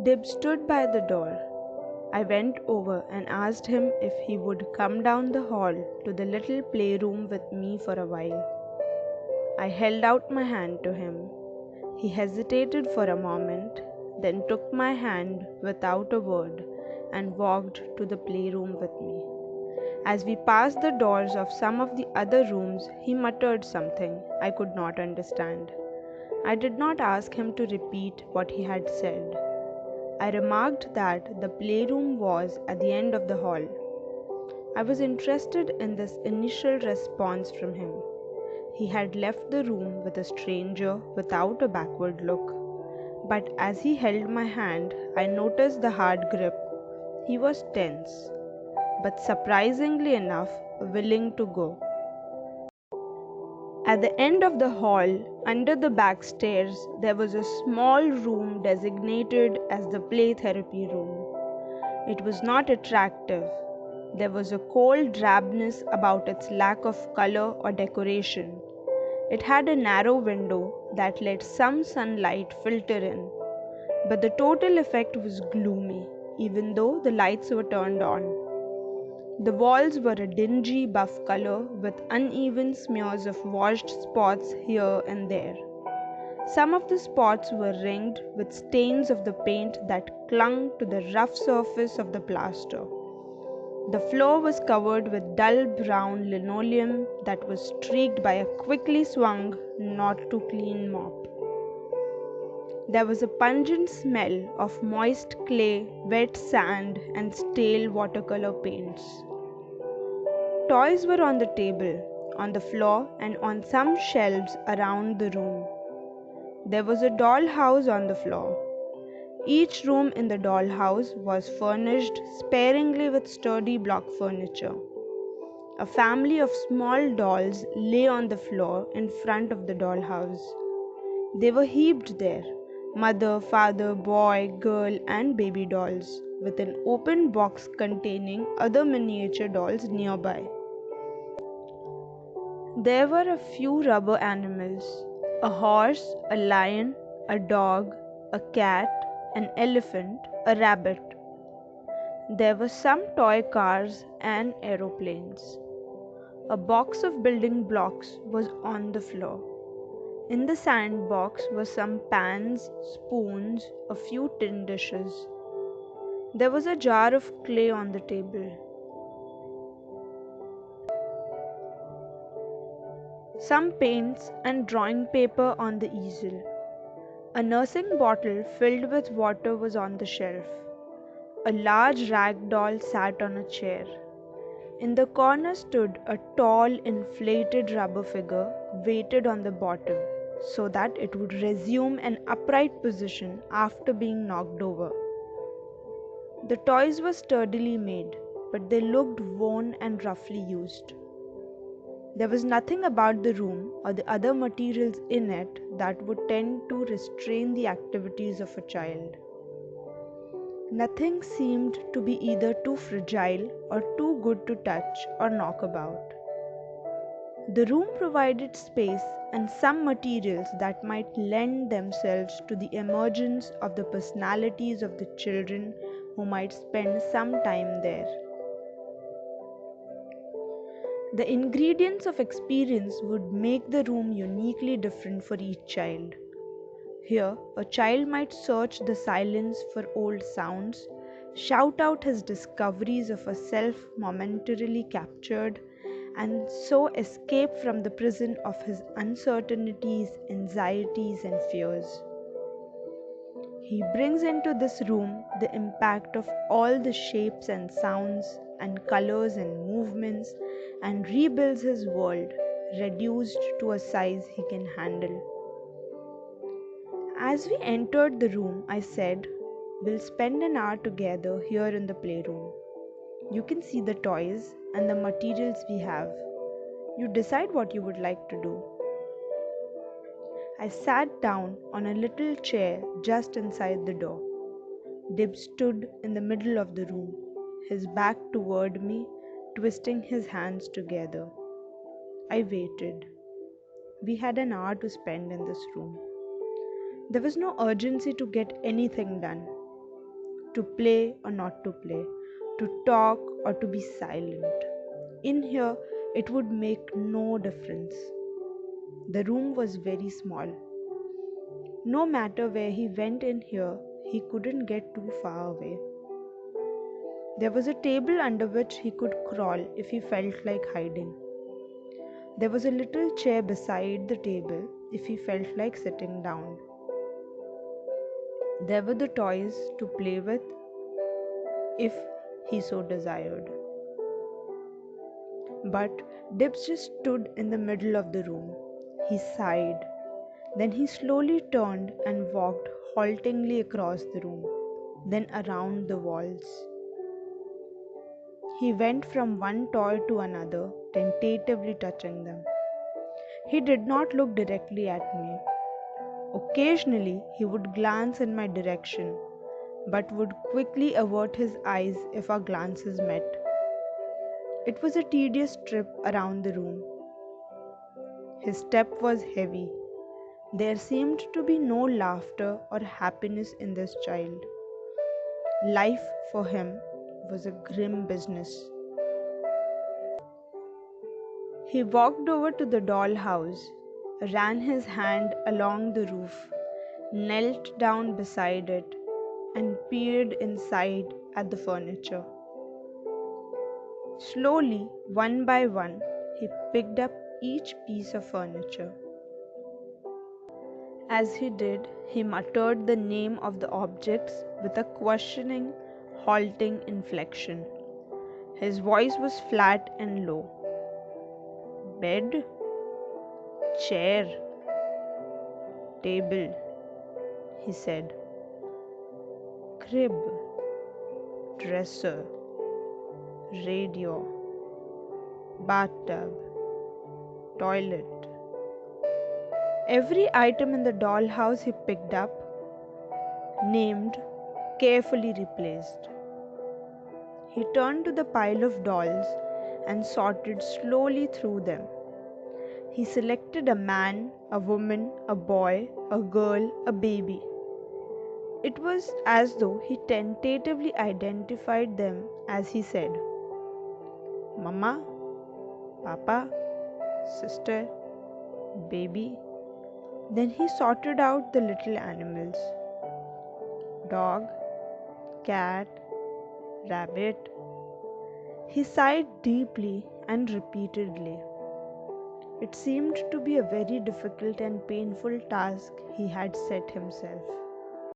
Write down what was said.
Dib stood by the door. I went over and asked him if he would come down the hall to the little playroom with me for a while. I held out my hand to him. He hesitated for a moment, then took my hand without a word and walked to the playroom with me. As we passed the doors of some of the other rooms, he muttered something I could not understand. I did not ask him to repeat what he had said. I remarked that the playroom was at the end of the hall. I was interested in this initial response from him. He had left the room with a stranger without a backward look. But as he held my hand, I noticed the hard grip. He was tense, but surprisingly enough, willing to go. At the end of the hall, under the back stairs, there was a small room designated as the play therapy room. It was not attractive. There was a cold drabness about its lack of color or decoration. It had a narrow window that let some sunlight filter in, but the total effect was gloomy, even though the lights were turned on. The walls were a dingy buff color with uneven smears of washed spots here and there. Some of the spots were ringed with stains of the paint that clung to the rough surface of the plaster. The floor was covered with dull brown linoleum that was streaked by a quickly swung, not too clean mop. There was a pungent smell of moist clay, wet sand, and stale watercolor paints. Toys were on the table, on the floor, and on some shelves around the room. There was a dollhouse on the floor. Each room in the dollhouse was furnished sparingly with sturdy block furniture. A family of small dolls lay on the floor in front of the dollhouse. They were heaped there, mother, father, boy, girl, and baby dolls, with an open box containing other miniature dolls nearby. There were a few rubber animals: a horse, a lion, a dog, a cat, an elephant, a rabbit. There were some toy cars and aeroplanes. A box of building blocks was on the floor. In the sandbox were some pans, spoons, a few tin dishes. There was a jar of clay on the table. Some paints and drawing paper on the easel. A nursing bottle filled with water was on the shelf. A large rag doll sat on a chair. In the corner stood a tall, inflated rubber figure weighted on the bottom so that it would resume an upright position after being knocked over. The toys were sturdily made, but they looked worn and roughly used. There was nothing about the room or the other materials in it that would tend to restrain the activities of a child. Nothing seemed to be either too fragile or too good to touch or knock about. The room provided space and some materials that might lend themselves to the emergence of the personalities of the children who might spend some time there. The ingredients of experience would make the room uniquely different for each child. Here, a child might search the silence for old sounds, shout out his discoveries of a self momentarily captured, and so escape from the prison of his uncertainties, anxieties, and fears. He brings into this room the impact of all the shapes and sounds and colors and movements and rebuilds his world, reduced to a size he can handle. As we entered the room, I said, "We'll spend an hour together here in the playroom. You can see the toys and the materials we have. You decide what you would like to do." I sat down on a little chair just inside the door. Dib stood in the middle of the room, his back toward me, twisting his hands together. I waited. We had an hour to spend in this room. There was no urgency to get anything done. to play or not to play, to talk or to be silent. In here, it would make no difference. The room was very small. No matter where he went in here, he couldn't get too far away. There was a table under which he could crawl if he felt like hiding. There was a little chair beside the table if he felt like sitting down. There were the toys to play with if he so desired. But Dibbs just stood in the middle of the room. He sighed. Then he slowly turned and walked haltingly across the room, then around the walls. He went from one toy to another, tentatively touching them. He did not look directly at me. Occasionally, he would glance in my direction, but would quickly avert his eyes if our glances met. It was a tedious trip around the room. His step was heavy. There seemed to be no laughter or happiness in this child. Life for him was a grim business. He walked over to the dollhouse, ran his hand along the roof, knelt down beside it, and peered inside at the furniture. Slowly, one by one, he picked up each piece of furniture. As he did, he muttered the name of the objects with a questioning, halting inflection. His voice was flat and low. Bed, chair, table, he said. Crib, dresser, radio, bathtub, toilet. Every item in the dollhouse he picked up, named, carefully replaced. He turned to the pile of dolls and sorted slowly through them. He selected a man, a woman, a boy, a girl, a baby. It was as though he tentatively identified them as he said, Mama, Papa, Sister, Baby. Then he sorted out the little animals. Dog, cat, rabbit. He sighed deeply and repeatedly. It seemed to be a very difficult and painful task he had set himself.